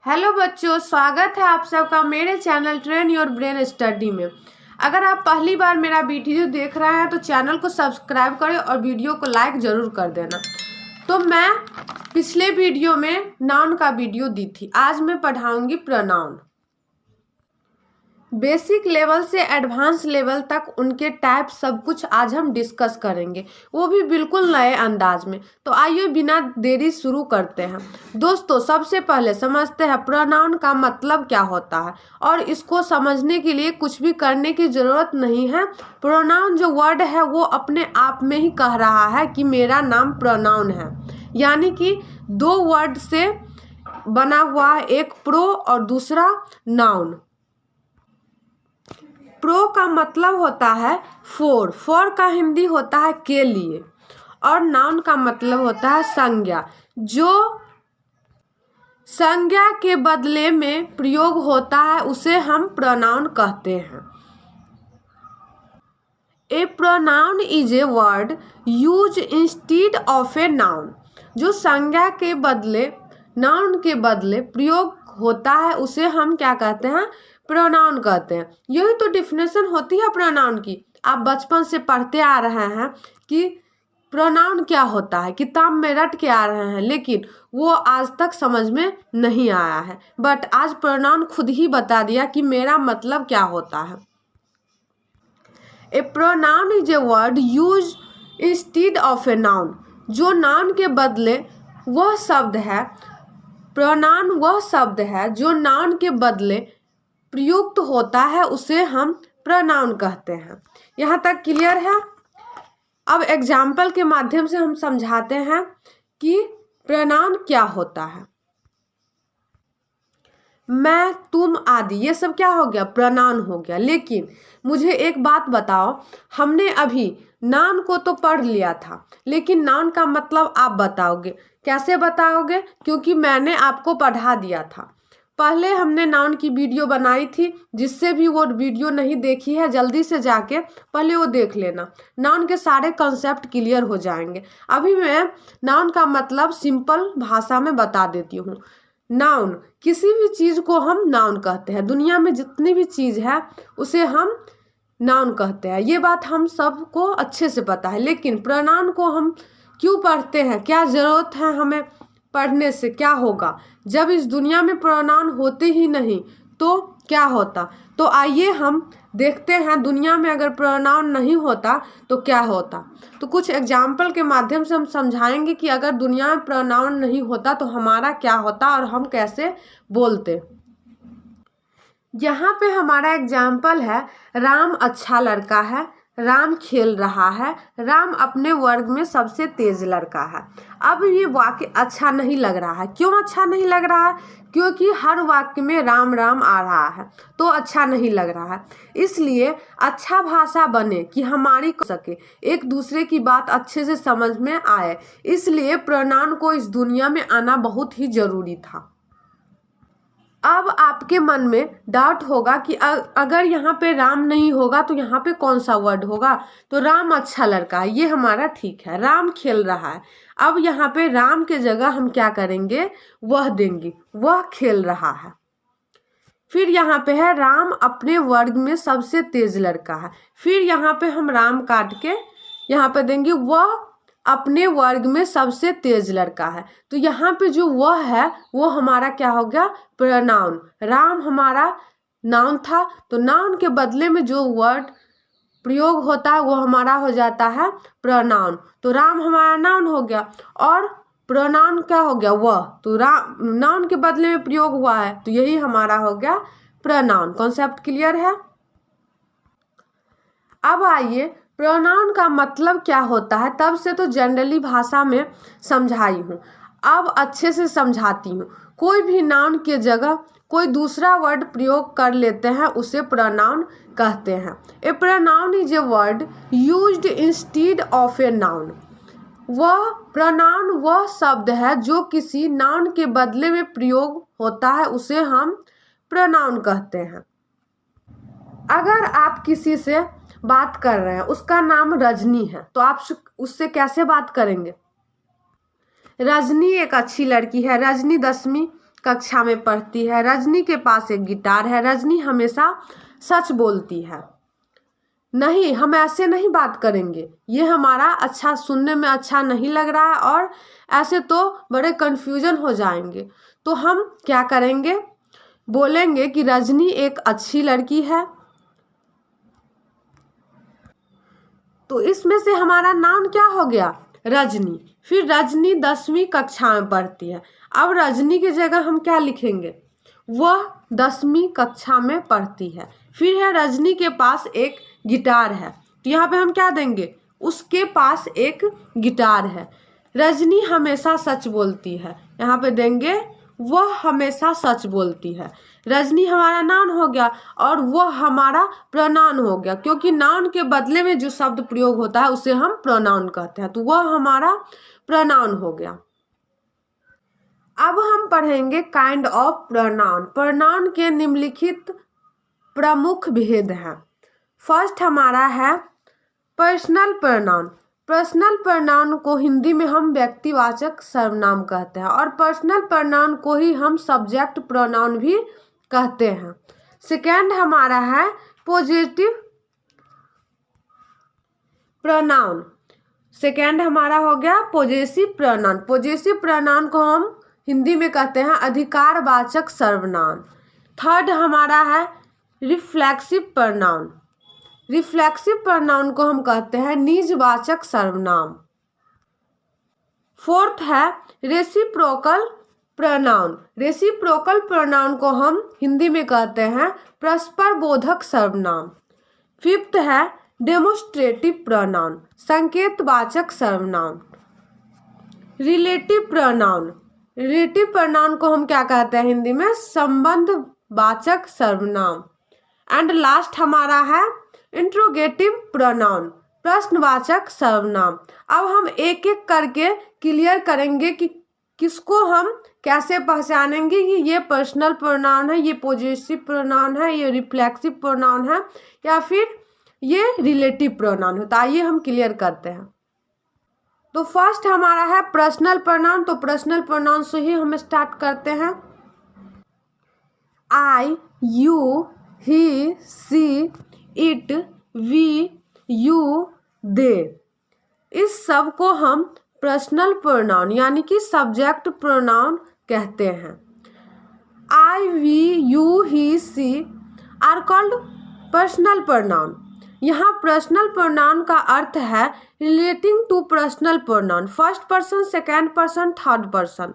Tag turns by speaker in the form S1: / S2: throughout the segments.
S1: Hello बच्चों, स्वागत है आप सबका मेरे channel train your brain study में। अगर आप पहली बार मेरा वीडियो देख रहे हैं तो चैनल को सब्सक्राइब करें और वीडियो को लाइक ज़रूर कर देना। तो मैं पिछले वीडियो में नाउन का वीडियो दी थी। आज मैं पढ़ाऊंगी प्रोनाउन। बेसिक लेवल से एडवांस लेवल तक उनके टाइप सब कुछ आज हम डिस्कस करेंगे, वो भी बिल्कुल नए अंदाज में। तो आइए बिना देरी शुरू करते हैं। दोस्तों, सबसे पहले समझते हैं प्रोनाउन का मतलब क्या होता है, और इसको समझने के लिए कुछ भी करने की ज़रूरत नहीं है। प्रोनाउन जो वर्ड है वो अपने आप में ही कह रहा है कि मेरा नाम प्रोनाउन है, यानी कि दो वर्ड से बना हुआ है, एक प्रो और दूसरा नाउन। प्रो का मतलब होता है फॉर का हिंदी होता है के लिए, और नाउन का मतलब होता है संज्ञा, जो संज्ञा के बदले में प्रयोग होता है उसे हम प्रोनाउन कहते हैं। A pronoun is a word use instead of a noun. जो संज्ञा के बदले नाउन के बदले प्रयोग होता है उसे हम क्या कहते हैं? प्रोनाउन कहते हैं। यही तो डिफिनेशन होती है प्रोनाउन की। आप बचपन से पढ़ते आ रहे हैं कि प्रोनाउन क्या होता है, किताब में रट के आ रहे हैं, लेकिन वो आज तक समझ में नहीं आया है। बट आज प्रोनाउन खुद ही बता दिया कि मेरा मतलब क्या होता है। A pronoun is a word use instead of a noun. जो नाउन के बदले वह शब्द है, प्रोनाउन वह शब्द है जो नाउन के बदले प्रयुक्त होता है, उसे हम प्रोनाउन कहते हैं। यहाँ तक क्लियर है? अब एग्जाम्पल के माध्यम से हम समझाते हैं कि प्रोनाउन क्या होता है। मैं, तुम आदि, ये सब क्या हो गया? प्रोनाउन हो गया। लेकिन मुझे एक बात बताओ, हमने अभी नाउन को तो पढ़ लिया था, लेकिन नाउन का मतलब आप बताओगे। कैसे बताओगे? क्योंकि मैंने आपको पढ़ा दिया था। पहले हमने नाउन की वीडियो बनाई थी, जिससे भी वो वीडियो नहीं देखी है जल्दी से जाके पहले वो देख लेना। नाउन के सारे कॉन्सेप्ट क्लियर हो जाएंगे। अभी मैं नाउन का मतलब सिंपल भाषा में बता देती हूँ। नाउन, किसी भी चीज़ को हम नाउन कहते हैं। दुनिया में जितनी भी चीज़ है उसे हम नाउन कहते हैं। ये बात हम सबको अच्छे से पता है। लेकिन प्रोनाउन को हम क्यों पढ़ते हैं? क्या ज़रूरत है हमें पढ़ने से? क्या होगा जब इस दुनिया में प्रोनाउन होते ही नहीं तो क्या होता? तो आइए हम देखते हैं, दुनिया में अगर प्रोनाउन नहीं होता तो क्या होता। तो कुछ एग्जाम्पल के माध्यम से हम समझाएंगे कि अगर दुनिया में प्रोनाउन नहीं होता तो हमारा क्या होता और हम कैसे बोलते। यहाँ पे हमारा एग्जाम्पल है, राम अच्छा लड़का है, राम खेल रहा है, राम अपने वर्ग में सबसे तेज लड़का है। अब ये वाक्य अच्छा नहीं लग रहा है। क्यों अच्छा नहीं लग रहा है? क्योंकि हर वाक्य में राम राम आ रहा है, तो अच्छा नहीं लग रहा है। इसलिए अच्छा भाषा बने कि हमारी सके, एक दूसरे की बात अच्छे से समझ में आए, इसलिए प्रोनाउन को इस दुनिया में आना बहुत ही जरूरी था। अब आपके मन में डाउट होगा कि अगर यहाँ पे राम नहीं होगा तो यहाँ पे कौन सा वर्ड होगा? तो राम अच्छा लड़का है, ये हमारा ठीक है। राम खेल रहा है, अब यहाँ पे राम के जगह हम क्या करेंगे? वह देंगे, वह खेल रहा है। फिर यहाँ पे है, राम अपने वर्ग में सबसे तेज लड़का है। फिर यहाँ पे हम राम काट के यहाँ पे देंगे, वह अपने वर्ग में सबसे तेज लड़का है। तो यहाँ पे जो वह है वो हमारा क्या हो गया? प्रोनाउन। राम हमारा नाउन था, तो नाउन के बदले में जो वर्ड प्रयोग होता है वो हमारा हो जाता है प्रोनाउन। तो राम हमारा नाउन हो गया और प्रोनाउन क्या हो गया? वह। तो राम नाउन के बदले में प्रयोग हुआ है, तो यही हमारा हो गया प्रोनाउन। कॉन्सेप्ट क्लियर है? अब आइए, प्रोनाउन का मतलब क्या होता है? तब से तो जनरली भाषा में समझाई हूँ, अब अच्छे से समझाती हूँ। कोई भी नाउन के जगह कोई दूसरा वर्ड प्रयोग कर लेते हैं उसे प्रोनाउन कहते हैं। A pronoun is a word used instead of a noun. वह प्रोनाउन वह शब्द है जो किसी नाउन के बदले में प्रयोग होता है, उसे हम प्रोनाउन कहते हैं। अगर आप किसी से बात कर रहे हैं, उसका नाम रजनी है, तो आप उससे कैसे बात करेंगे? रजनी एक अच्छी लड़की है, रजनी 10वीं कक्षा में पढ़ती है। रजनी के पास एक गिटार है। रजनी हमेशा सच बोलती है। नहीं, हम ऐसे नहीं बात करेंगे, ये हमारा अच्छा सुनने में अच्छा नहीं लग रहा है और ऐसे तो बड़े कंफ्यूजन हो जाएंगे। तो हम क्या करेंगे, बोलेंगे कि रजनी एक अच्छी लड़की है। तो इसमें से हमारा नाउन क्या हो गया, रजनी। फिर रजनी 10वीं कक्षा में पढ़ती है। अब रजनी की जगह हम क्या लिखेंगे, वह 10वीं कक्षा में पढ़ती है। फिर है रजनी के पास एक गिटार है। तो यहाँ पे हम क्या देंगे, उसके पास एक गिटार है। रजनी हमेशा सच बोलती है, यहाँ पे देंगे वह हमेशा सच बोलती है। रजनी हमारा नाउन हो गया और वह हमारा प्रोनाउन हो गया, क्योंकि नाउन के बदले में जो शब्द प्रयोग होता है उसे हम प्रोनाउन कहते हैं। तो वह हमारा प्रोनाउन हो गया। अब हम पढ़ेंगे काइंड ऑफ प्रोनाउन। प्रोनाउन के निम्नलिखित प्रमुख भेद हैं। फर्स्ट हमारा है पर्सनल प्रोनाउन। पर्सनल प्रोनाउन को हिंदी में हम व्यक्तिवाचक सर्वनाम कहते हैं और पर्सनल प्रोनाउन को ही हम सब्जेक्ट प्रोनाउन भी कहते हैं। सेकेंड हमारा है पॉजिटिव प्रोनाउन। सेकेंड हमारा हो गया पॉजेसिव प्रोनाउन। पॉजेसिव प्रोनाउन को हम हिंदी में कहते हैं अधिकारवाचक सर्वनाम। थर्ड हमारा है रिफ्लेक्सिव प्रोनाउन। रिफ्लेक्सिव प्रोनाउन को हम कहते हैं निजवाचक सर्वनाम। फोर्थ है रेसिप्रोकल प्रोनाउन। रेसिप्रोकल प्रोनाउन को हम हिंदी में कहते हैं परस्पर बोधक सर्वनाम। फिफ्थ है डेमोस्ट्रेटिव प्रोनाउन, संकेतवाचक सर्वनाम। Relative pronoun. रिलेटिव प्रोनाउन को हम क्या कहते हैं हिंदी में, संबंधवाचक सर्वनाम। एंड लास्ट हमारा है इंट्रोगेटिव प्रोनाउन, प्रश्नवाचक सर्वनाम। अब हम एक एक करके क्लियर करेंगे कि किसको हम कैसे पहचानेंगे कि ये पर्सनल प्रोनाउन है, ये पॉजिटिव प्रोनाउन है, ये रिफ्लेक्सिव प्रोनाउन है या फिर ये रिलेटिव प्रोनाउन है। तो आइए हम क्लियर करते हैं। तो फर्स्ट हमारा है पर्सनल प्रोनाउन। तो पर्सनल प्रोनाउन से ही हम स्टार्ट करते हैं। I, you, he, she, it, we, you, they, इस सब को हम पर्सनल प्रोनाउन यानी कि सब्जेक्ट प्रोनाउन कहते हैं। I, we, you, he, she are called personal pronoun. यहाँ पर्सनल प्रोनाउन का अर्थ है relating to personal pronoun, first person, second person, third person.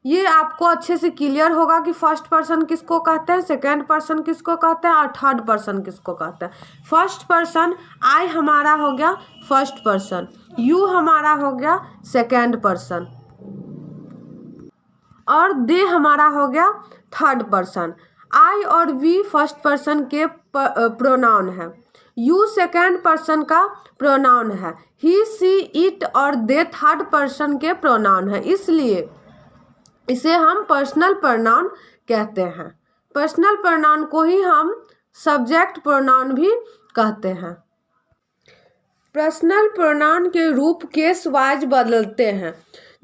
S1: ये आपको अच्छे से क्लियर होगा कि फर्स्ट पर्सन किसको कहते हैं, सेकेंड पर्सन किसको कहते हैं और थर्ड पर्सन किसको कहते हैं। फर्स्ट पर्सन आई हमारा हो गया फर्स्ट पर्सन, यू हमारा हो गया सेकेंड पर्सन और दे हमारा हो गया थर्ड पर्सन। आई और वी फर्स्ट पर्सन के प्रोनाउन है, यू सेकेंड पर्सन का प्रोनाउन है, ही, सी, इट और दे थर्ड पर्सन के प्रोनाउन है, इसलिए इसे हम पर्सनल प्रोनाउन कहते हैं। पर्सनल प्रोनाउन को ही हम सब्जेक्ट प्रोनाउन भी कहते हैं। पर्सनल प्रोनाउन के रूप केस वाइज बदलते हैं,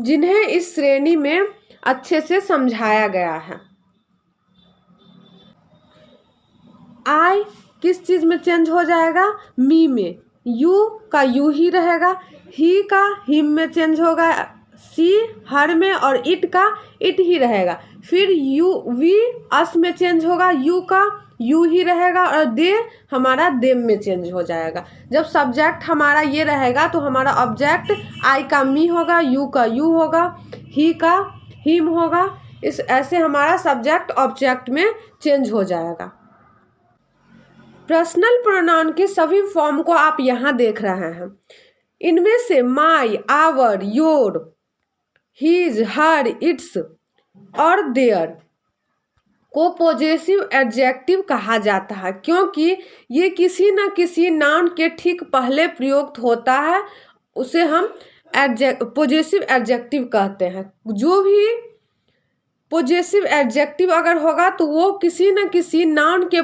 S1: जिन्हें इस श्रेणी में अच्छे से समझाया गया है। आई किस चीज में चेंज हो जाएगा, मी में, यू का यू ही रहेगा, ही का हिम में चेंज होगा, सी हर में और इट का इट ही रहेगा। फिर यू वी अस में चेंज होगा, यू का यू ही रहेगा और दे हमारा देम में चेंज हो जाएगा। जब सब्जेक्ट हमारा ये रहेगा तो हमारा ऑब्जेक्ट आई का मी होगा, यू का यू होगा, ही का हिम होगा। इस ऐसे हमारा सब्जेक्ट ऑब्जेक्ट में चेंज हो जाएगा। पर्सनल प्रोनाउन के सभी फॉर्म को आप यहाँ देख रहे हैं। इनमें से my, our, your, his, her, its और देयर को पॉजेसिव एडजेक्टिव कहा जाता है, क्योंकि ये किसी न किसी नाउन के ठीक पहले प्रयुक्त होता है, उसे हम पॉजेसिव एडजेक्टिव कहते हैं। जो भी पॉजेसिव एडजेक्टिव अगर होगा तो वो किसी न किसी नाउन के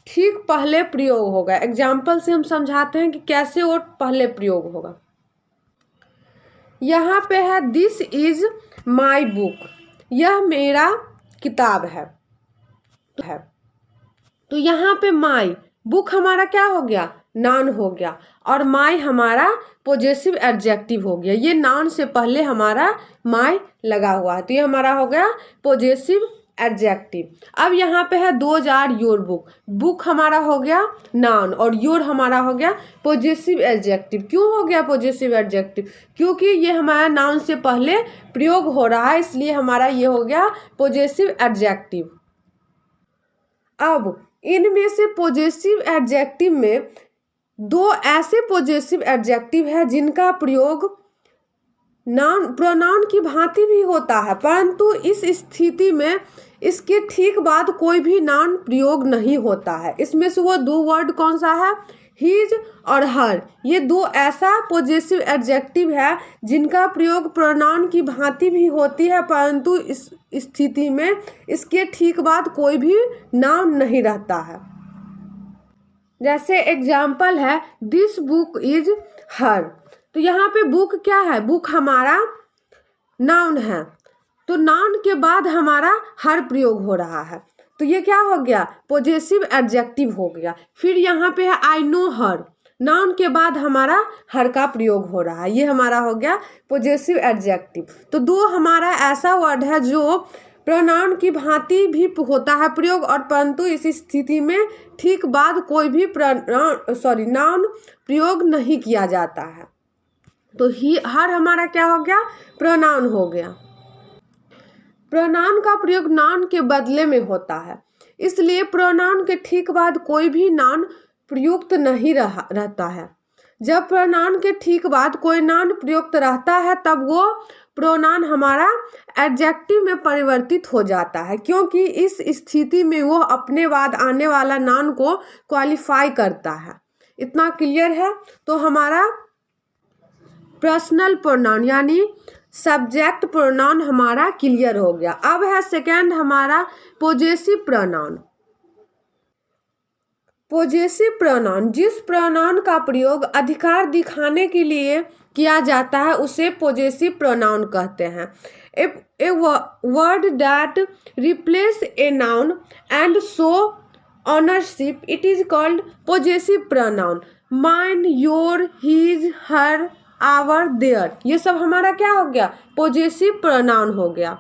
S1: ठीक पहले प्रयोग होगा। एग्जाम्पल से हम समझाते हैं कि कैसे वो पहले प्रयोग होगा। यहाँ पे है दिस इज माई बुक, यह मेरा किताब है। तो यहाँ पे माई, बुक हमारा क्या हो गया, नाउन हो गया, और माई हमारा पोजेसिव एडजेक्टिव हो गया। ये नाउन से पहले हमारा माई लगा हुआ है, तो ये हमारा हो गया पोजेसिव एडजेक्टिव। अब यहाँ पे है those are your book, book हमारा हो गया नाउन और योर हमारा हो गया पोजेसिव एडजेक्टिव। क्यों हो गया पोजेसिव एडजेक्टिव, क्योंकि ये हमारा नाउन से पहले प्रयोग हो रहा है, इसलिए हमारा ये हो गया पोजेसिव एडजेक्टिव। अब इनमें से पोजेसिव एडजेक्टिव में दो ऐसे पोजेसिव एडजेक्टिव है जिनका प्रयोग नाउन प्रोनाउन की भांति भी होता है, परंतु इस स्थिति में इसके ठीक बाद कोई भी नाउन प्रयोग नहीं होता है। इसमें से वो दो वर्ड कौन सा है, हिज और हर। ये दो ऐसा पोजेसिव एडजेक्टिव है जिनका प्रयोग प्रोनाउन की भांति भी होती है, परंतु इस स्थिति में इसके ठीक बाद कोई भी नाउन नहीं रहता है। जैसे एग्जाम्पल है दिस बुक इज हर, तो यहाँ पे बुक क्या है, बुक हमारा नाउन है, तो नाउन के बाद हमारा हर प्रयोग हो रहा है, तो ये क्या हो गया, पोजेसिव एडजेक्टिव हो गया। फिर यहाँ पे है आई नो हर, नाउन के बाद हमारा हर का प्रयोग हो रहा है, ये हमारा हो गया पोजेसिव एडजेक्टिव। तो दो हमारा ऐसा वर्ड है जो प्रोनाउन की भांति भी होता है प्रयोग, और परंतु इस स्थिति में ठीक बाद कोई भी नाउन प्रयोग नहीं किया जाता है। तो हर हमारा क्या हो गया, प्रोनाउन हो गया। प्रोनाउन का प्रयोग नाउन के बदले में होता है, इसलिए प्रोनाउन के ठीक बाद कोई भी नाउन प्रयुक्त नहीं रहता है। जब प्रोनाउन के ठीक बाद कोई नाउन प्रयुक्त रहता है तब वो प्रोनाउन हमारा एडजेक्टिव में परिवर्तित हो जाता है, क्योंकि इस स्थिति में वो अपने बाद आने वाला नाउन को क्वालिफाई करता है। इतना क्लियर है। तो हमारा पर्सनल प्रोनाउन यानी सब्जेक्ट प्रोनाउन हमारा क्लियर हो गया। अब है सेकंड हमारा पोजेसिव प्रोनाउन। पोजेसिव प्रोनाउन, जिस प्रोनाउन का प्रयोग अधिकार दिखाने के लिए किया जाता है उसे पोजेसिव प्रोनाउन कहते हैं। A word that replace a noun and show ownership, it is called possessive pronoun. Mine, your, his, her, our, their, ये सब हमारा क्या हो गया, पोजेसिव प्रोनाउन हो गया।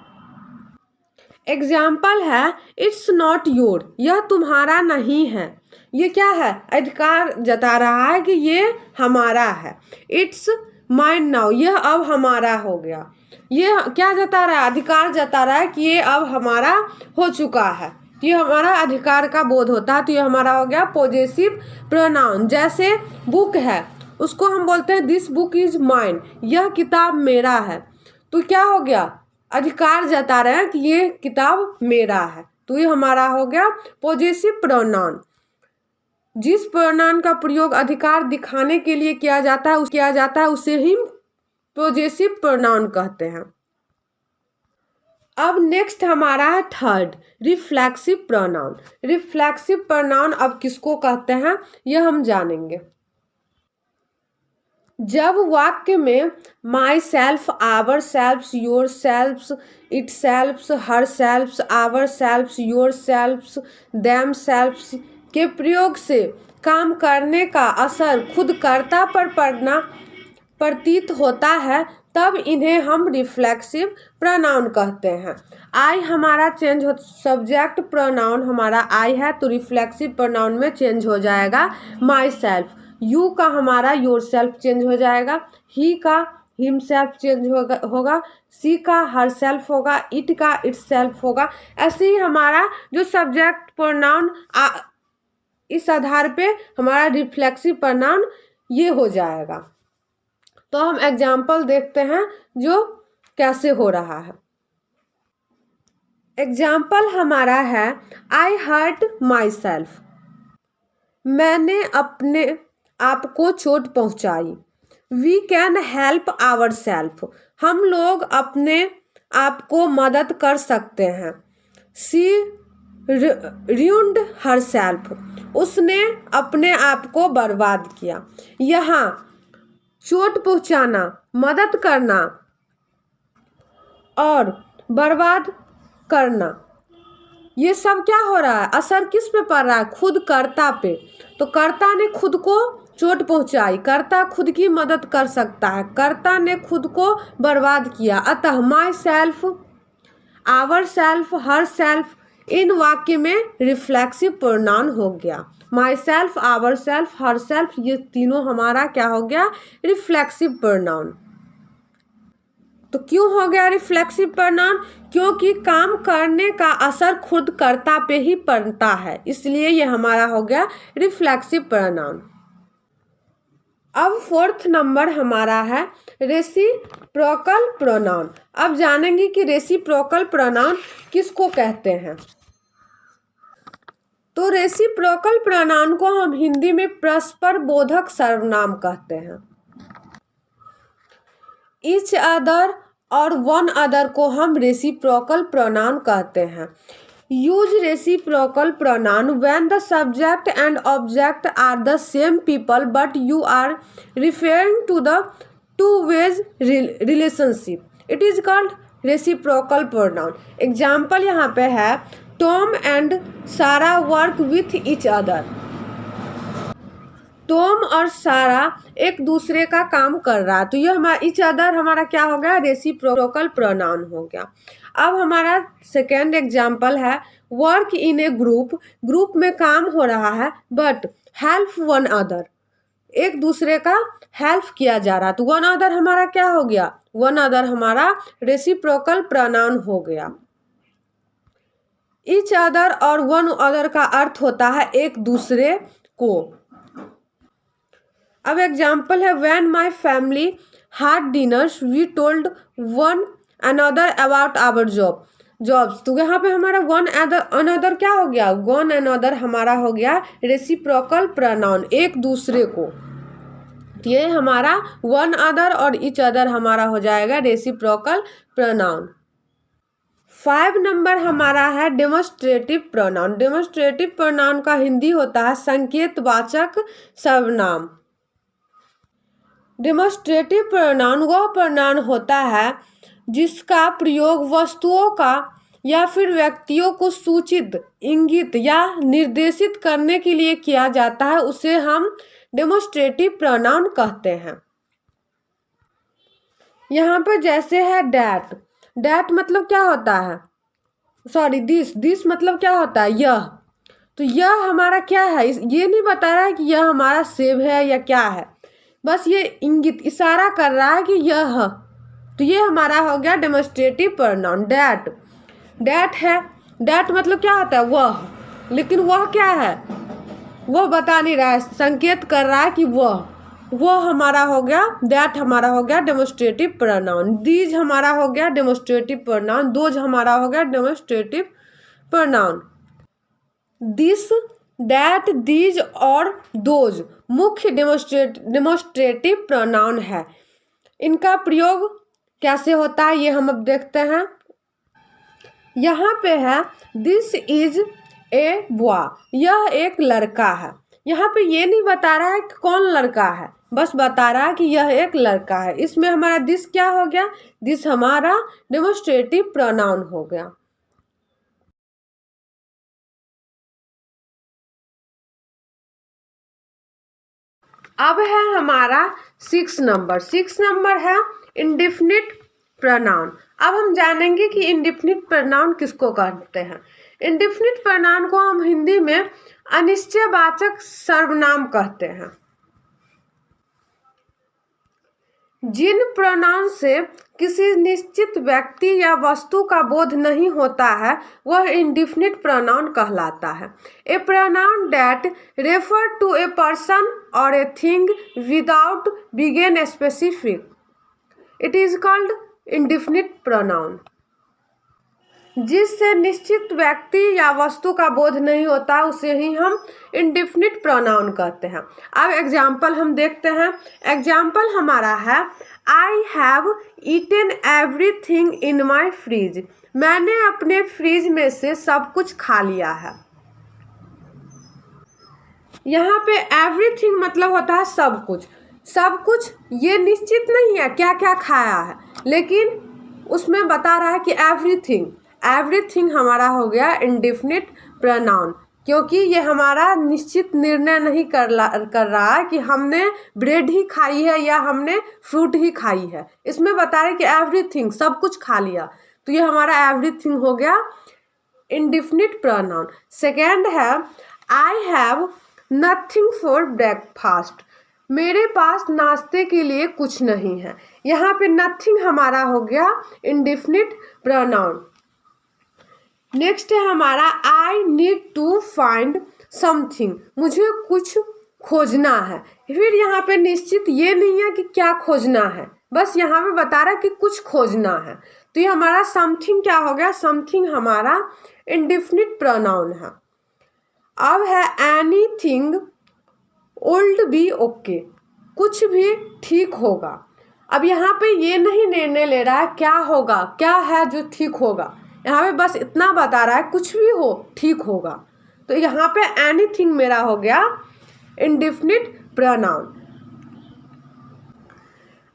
S1: एग्जाम्पल है इट्स नॉट योर, यह तुम्हारा नहीं है, ये क्या है, अधिकार जता रहा है कि ये हमारा है। इट्स माइन नाउ, यह अब हमारा हो गया, ये क्या जता रहा है, अधिकार जता रहा है कि ये अब हमारा हो चुका है, ये हमारा अधिकार का बोध होता है, तो ये हमारा हो गया पोजेसिव प्रोनाउन। जैसे बुक है, उसको हम बोलते हैं दिस बुक इज माइन, यह किताब मेरा है, तो क्या हो गया, अधिकार जता रहे हैं कि ये किताब मेरा है, तो ये हमारा हो गया पोजेसिव प्रोनाउन। जिस प्रोनाउन का प्रयोग अधिकार दिखाने के लिए किया जाता है उसे ही पोजेसिव प्रोनाउन कहते हैं। अब नेक्स्ट हमारा है third reflexive pronoun. Reflexive pronoun अब किसको कहते हैं यह हम जानेंगे। जब वाक्य में myself, ourselves, yourselves, itself, herself, ourselves, yourselves, themselves के प्रयोग से काम करने का असर खुद कर्ता पर पड़ना प्रतीत होता है, तब इन्हें हम रिफ्लेक्सिव प्रोनाउन कहते हैं। आई हमारा चेंज हो, सब्जेक्ट प्रोनाउन हमारा आई है तो रिफ्लेक्सिव प्रोनाउन में चेंज हो जाएगा माई सेल्फ। यू का हमारा योर सेल्फ चेंज हो जाएगा, ही का हिम सेल्फ चेंज होगा, सी का हर सेल्फ होगा, इट का इट सेल्फ होगा। ऐसे ही हमारा जो सब्जेक्ट प्रोनाउन इस आधार पे हमारा रिफ्लेक्सिव प्रोनाउन ये हो जाएगा। तो हम एग्जाम्पल देखते हैं जो कैसे हो रहा है। एग्जाम्पल हमारा है आई हर्ट माई सेल्फ, मैंने अपने आप को चोट पहुंचाई। We can help ourself, हम लोग अपने आप को मदद कर सकते हैं। सी ruined हर सेल्फ, उसने अपने आप को बर्बाद किया। यहाँ चोट पहुंचाना, मदद करना और बर्बाद करना ये सब क्या हो रहा है, असर किस पे पड़ रहा है, खुद कर्ता पे। तो कर्ता ने खुद को चोट पहुंचाई, कर्ता खुद की मदद कर सकता है, कर्ता ने खुद को बर्बाद किया। अतः myself, ourself, herself इन वाक्य में रिफ्लेक्सिव प्रोनाउन हो गया। Myself, ourself, herself, ये तीनों हमारा क्या हो गया, रिफ्लेक्सिव प्रोनाउन। तो क्यों हो गया रिफ्लेक्सिव प्रोनाउन, क्योंकि काम करने का असर खुद कर्ता पे ही पड़ता है, इसलिए ये हमारा हो गया रिफ्लेक्सिव प्रोनाउन। अब फोर्थ नंबर हमारा है रेसिप्रोकल प्रोनाउन। अब जानेंगे कि रेसिप्रोकल प्रोनाउन किसको कहते हैं। तो रेसिप्रोकल प्रोनाउन को हम हिंदी में परस्पर बोधक सर्वनाम कहते हैं। ईच अदर और वन अदर को हम रेसिप्रोकल प्रोनाउन कहते हैं। Use reciprocal pronoun when the subject and object are the same people but you are referring to the two ways relationship, it is called reciprocal pronoun. Example यहाँ पे है, Tom and Sara work with each other. Tom और Sara एक दूसरे का काम कर रहा है, तो ये हमारा ईच अदर हमारा क्या हो गया, रेसिप्रोकल प्रोनाउन हो गया। अब हमारा सेकेंड एग्जाम्पल है, work in A group, group में काम हो रहा है, बट हेल्प वन अदर, एक दूसरे का हेल्प किया जा रहा है, तो वन अदर हमारा क्या हो गया, वन अदर हमारा रेसिप्रोकल प्रोनाउन हो गया। ईच अदर और वन अदर का अर्थ होता है एक दूसरे को। अब एग्जाम्पल है, when my family had dinners we told one another about our jobs. तो यहाँ पे हमारा वन अनदर क्या हो गया, वन अनदर हमारा हो गया रेसिप्रोकल प्रोनाउन, एक दूसरे को। ये हमारा वन अदर और ईच अदर हमारा हो जाएगा रेसिप्रोकल प्रोनाउन। 5 नंबर हमारा है डेमोस्ट्रेटिव प्रोनाउन। डेमोस्ट्रेटिव प्रोनाउन का हिंदी होता है संकेतवाचक सर्वनाम। डेमोस्ट्रेटिव प्रोनाउन वह प्रोनाउन होता है जिसका प्रयोग वस्तुओं का या फिर व्यक्तियों को सूचित, इंगित या निर्देशित करने के लिए किया जाता है, उसे हम डेमोस्ट्रेटिव प्रोनाउन कहते हैं। यहाँ पर जैसे है डैट, डैट मतलब क्या होता है, सॉरी दिस मतलब क्या होता है, यह। तो यह हमारा क्या है, ये नहीं बता रहा है कि यह हमारा सेब है या क्या है, बस ये इंगित, इशारा कर रहा है कि यह। तो ये हमारा हो गया डेमोस्ट्रेटिव प्रोनाउन डैट। डैट है, डैट मतलब क्या होता है, वह, लेकिन वह क्या है, वह बता नहीं रहा है, संकेत कर रहा है कि वह हमारा हो गया, दैट हमारा हो गया डेमोस्ट्रेटिव प्रोनाउन। दीज हमारा हो गया डेमोस्ट्रेटिव प्रोनाउन। दोज हमारा हो गया demonstrative pronoun. This, that, these और दोज मुख्य डेमोस्ट्रेटिव प्रोनाउन है। इनका प्रयोग कैसे होता है ये हम अब देखते हैं। यहाँ पे है दिस इज ए बॉय, यह एक लड़का है। यहाँ पे ये नहीं बता रहा है कि कौन लड़का है, बस बता रहा है कि यह एक लड़का है। इसमें हमारा दिस क्या हो गया, दिस हमारा डेमोस्ट्रेटिव प्रोनाउन हो गया। अब है हमारा 6 नंबर। 6 नंबर है इंडेफिनिट प्रोनाउन। अब हम जानेंगे कि इंडेफिनिट प्रोनाउन किसको कहते हैं। इंडेफिनिट प्रोनाउन को हम हिंदी में अनिश्चयवाचक सर्वनाम कहते हैं। जिन प्रोनाउन से किसी निश्चित व्यक्ति या वस्तु का बोध नहीं होता है वह इंडेफिनिट प्रोनाउन कहलाता है। A pronoun that refer to a person और a thing without begin specific, it is called indefinite pronoun. जिससे निश्चित व्यक्ति या वस्तु का बोध नहीं होता उसे ही हम इंडेफिनिट प्रोनाउन कहते हैं। अब एग्जाम्पल हम देखते हैं। एग्जाम्पल हमारा है, I have eaten everything in my fridge, मैंने अपने फ्रिज में से सब कुछ खा लिया है। यहाँ पे एवरीथिंग मतलब होता है सब कुछ। सब कुछ ये निश्चित नहीं है क्या क्या खाया है, लेकिन उसमें बता रहा है कि एवरीथिंग, एवरीथिंग हमारा हो गया इंडेफिनिट प्रोनाउन, क्योंकि ये हमारा निश्चित निर्णय नहीं कर रहा है कि हमने ब्रेड ही खाई है या हमने फ्रूट ही खाई है। इसमें बता रहे कि एवरीथिंग, सब कुछ खा लिया, तो ये हमारा एवरीथिंग हो गया इंडेफिनिट प्रोनाउन। सेकेंड है I have nothing for breakfast, मेरे पास नाश्ते के लिए कुछ नहीं है। यहाँ पे नथिंग हमारा हो गया इंडेफिनिट प्रोनाउन। नेक्स्ट है हमारा I need to find something, मुझे कुछ खोजना है। फिर यहाँ पे निश्चित ये नहीं है कि क्या खोजना है, बस यहाँ पे बता रहा है कि कुछ खोजना है, तो ये हमारा समथिंग क्या हो गया, समथिंग हमारा इंडेफिनिट प्रोनाउन है। अब है एनीथिंग विल बी ओके, कुछ भी ठीक होगा। अब यहाँ पे ये नहीं निर्णय ले रहा है क्या होगा, क्या है जो ठीक होगा, यहाँ पे बस इतना बता रहा है कुछ भी हो ठीक होगा, तो यहाँ पे एनीथिंग मेरा हो गया इंडेफिनिट प्रोनाउन।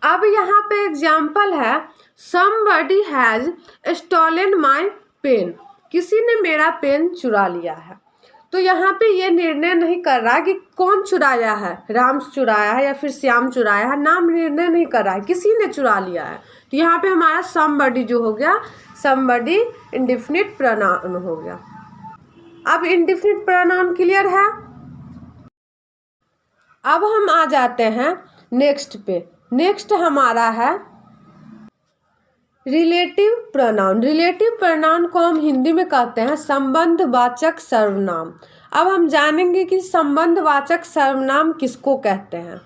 S1: अब यहाँ पे एग्जाम्पल है somebody has stolen my pen, किसी ने मेरा पेन चुरा लिया है। तो यहाँ पे ये निर्णय नहीं कर रहा कि कौन चुराया है, राम चुराया है या फिर श्याम चुराया है, नाम निर्णय नहीं कर रहा है, किसी ने चुरा लिया है। तो यहाँ पे हमारा somebody जो हो गया, somebody इंडेफिनिट प्रोनाउन हो गया। अब इंडेफिनिट प्रोनाउन क्लियर है। अब हम आ जाते हैं नेक्स्ट पे। नेक्स्ट हमारा है रिलेटिव प्रोनाउन। रिलेटिव प्रोनाउन को हम हिंदी में कहते हैं संबंधवाचक सर्वनाम। अब हम जानेंगे कि संबंधवाचक सर्वनाम किसको कहते हैं।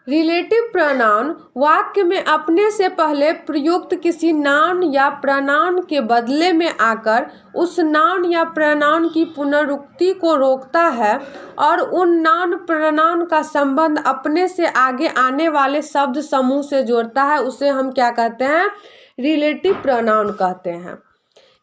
S1: रिलेटिव प्रोनाउन वाक्य में अपने से पहले प्रयुक्त किसी नाउन या प्रोनाउन के बदले में आकर उस नाउन या प्रोनाउन की पुनरुक्ति को रोकता है और उन नाउन प्रोनाउन का संबंध अपने से आगे आने वाले शब्द समूह से जोड़ता है, उसे हम क्या कहते हैं, रिलेटिव प्रोनाउन कहते हैं।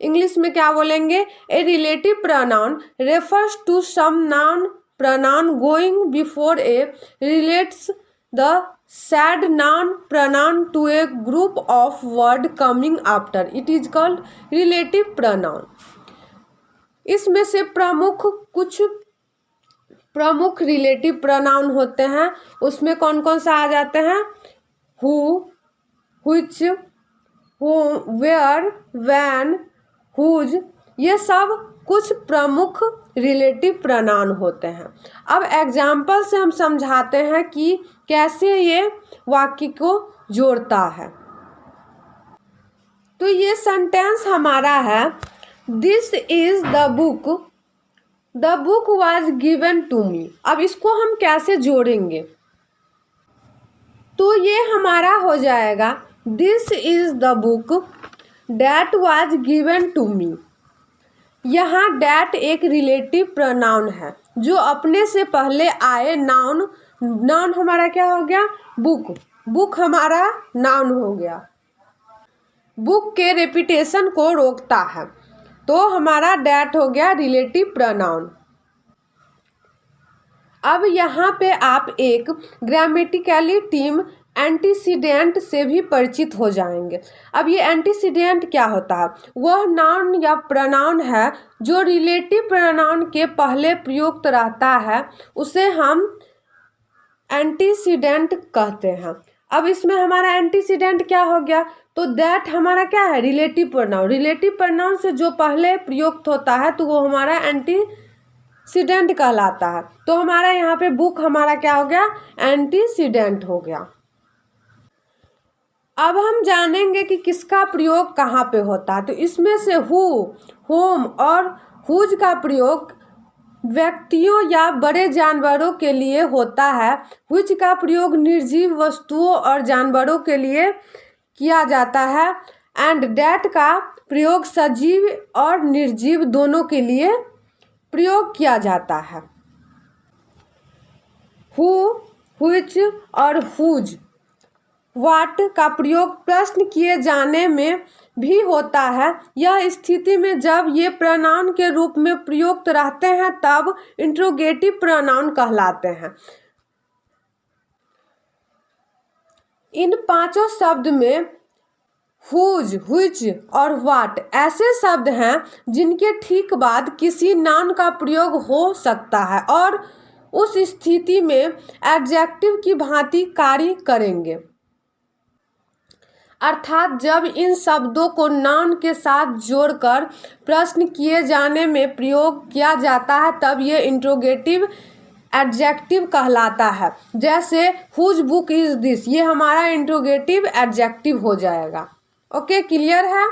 S1: इंग्लिश में क्या बोलेंगे, a relative pronoun refers to some noun pronoun going before a relates the said noun pronoun to a group of word coming after it is called relative pronoun। इसमें से कुछ प्रमुख relative pronoun होते हैं, उसमें कौन कौन सा आ जाते हैं, who, which, whom, where, when, whose, ये सब कुछ प्रमुख रिलेटिव प्रोनाउन होते हैं। अब एग्जाम्पल से हम समझाते हैं कि कैसे ये वाक्य को जोड़ता है। तो ये सेंटेंस हमारा है this is the book was given to me. अब इसको हम कैसे जोड़ेंगे, तो ये हमारा हो जाएगा this is the book that was given to me. यहाँ डैट एक रिलेटिव प्रोनाउन है जो अपने से पहले आए नाउन हमारा क्या हो गया, बुक हमारा नाउन हो गया। बुक के रेपिटेशन को रोकता है, तो हमारा डैट हो गया रिलेटिव प्रोनाउन। अब यहाँ पे आप एक ग्रामेटिकली टीम एंटीसीडेंट से भी परिचित हो जाएंगे। अब ये एंटीसीडेंट क्या होता है, वह नाउन या प्रोनाउन है जो रिलेटिव प्रोनाउन के पहले प्रयुक्त रहता है, उसे हम एंटीसीडेंट कहते हैं। अब इसमें हमारा एंटीसीडेंट क्या हो गया, तो दैट हमारा क्या है, रिलेटिव प्रोनाउन। रिलेटिव प्रोनाउन से जो पहले प्रयुक्त होता है तो वो हमारा एंटीसीडेंट कहलाता है। तो हमारा यहाँ पे बुक हमारा क्या हो गया, एंटीसीडेंट हो गया। अब हम जानेंगे कि किसका प्रयोग कहाँ पे होता है। तो इसमें से हु, होम और हुज का प्रयोग व्यक्तियों या बड़े जानवरों के लिए होता है। हुज का प्रयोग निर्जीव वस्तुओं और जानवरों के लिए किया जाता है एंड डैट का प्रयोग सजीव और निर्जीव दोनों के लिए प्रयोग किया जाता है। हु, हुज और हुज, व्हाट का प्रयोग प्रश्न किए जाने में भी होता है। यह स्थिति में जब ये प्रोनाउन के रूप में प्रयुक्त रहते हैं तब इंट्रोगेटिव प्रोनाउन कहलाते हैं। इन पांचों शब्द में हुज, व्हिच और व्हाट ऐसे शब्द हैं जिनके ठीक बाद किसी नाउन का प्रयोग हो सकता है और उस स्थिति में एडजेक्टिव की भांति कार्य करेंगे। अर्थात जब इन शब्दों को नाउन के साथ जोड़कर प्रश्न किए जाने में प्रयोग किया जाता है तब ये इंट्रोगेटिव एडजेक्टिव कहलाता है। जैसे हुज बुक इज दिस, ये हमारा इंट्रोगेटिव एडजेक्टिव हो जाएगा। ओके, क्लियर है।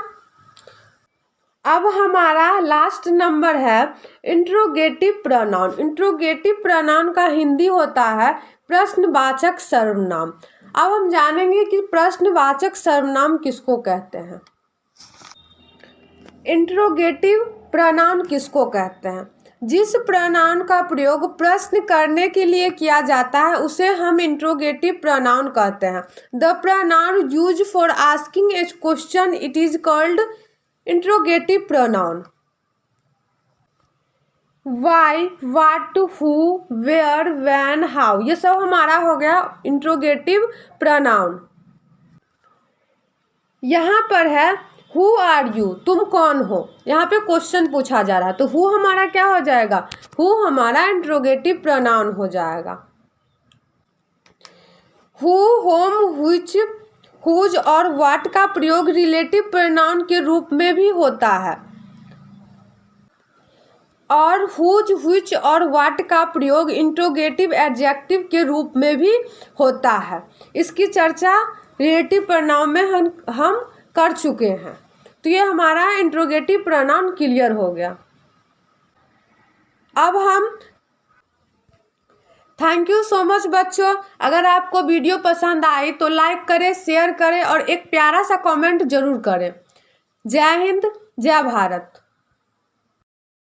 S1: अब हमारा लास्ट नंबर है इंट्रोगेटिव प्रोनाउन। इंट्रोगेटिव प्रोनाउन का हिंदी होता है प्रश्नवाचक सर्वनाम। अब हम जानेंगे कि प्रश्नवाचक सर्वनाम किसको कहते हैं। इंट्रोगेटिव प्रोनाउन किसको कहते हैं? जिस प्रोनाउन का प्रयोग प्रश्न करने के लिए किया जाता है उसे हम इंट्रोगेटिव प्रोनाउन कहते हैं। The pronoun use for asking a question it is called interrogative pronoun. Why, what, who, where, when, how, ये सब हमारा हो गया इंट्रोगेटिव प्रोनाउन। यहाँ पर है हु आर यू, तुम कौन हो, यहाँ पे क्वेश्चन पूछा जा रहा है तो हु हमारा क्या हो जाएगा? हु हमारा इंट्रोगेटिव प्रोनाउन हो जाएगा। हु, होम, व्हिच, हुज और व्हाट का प्रयोग रिलेटिव प्रोनाउन के रूप में भी होता है और हुज, व्हिच और व्हाट का प्रयोग इंट्रोगेटिव एडजेक्टिव के रूप में भी होता है। इसकी चर्चा रिलेटिव प्रोनाउन में हम कर चुके हैं। तो ये हमारा इंट्रोगेटिव प्रोनाउन क्लियर हो गया। अब हम थैंक यू सो मच बच्चों। अगर आपको वीडियो पसंद आई तो लाइक करें, शेयर करें और एक प्यारा सा कमेंट जरूर करें। जय हिंद, जय भारत।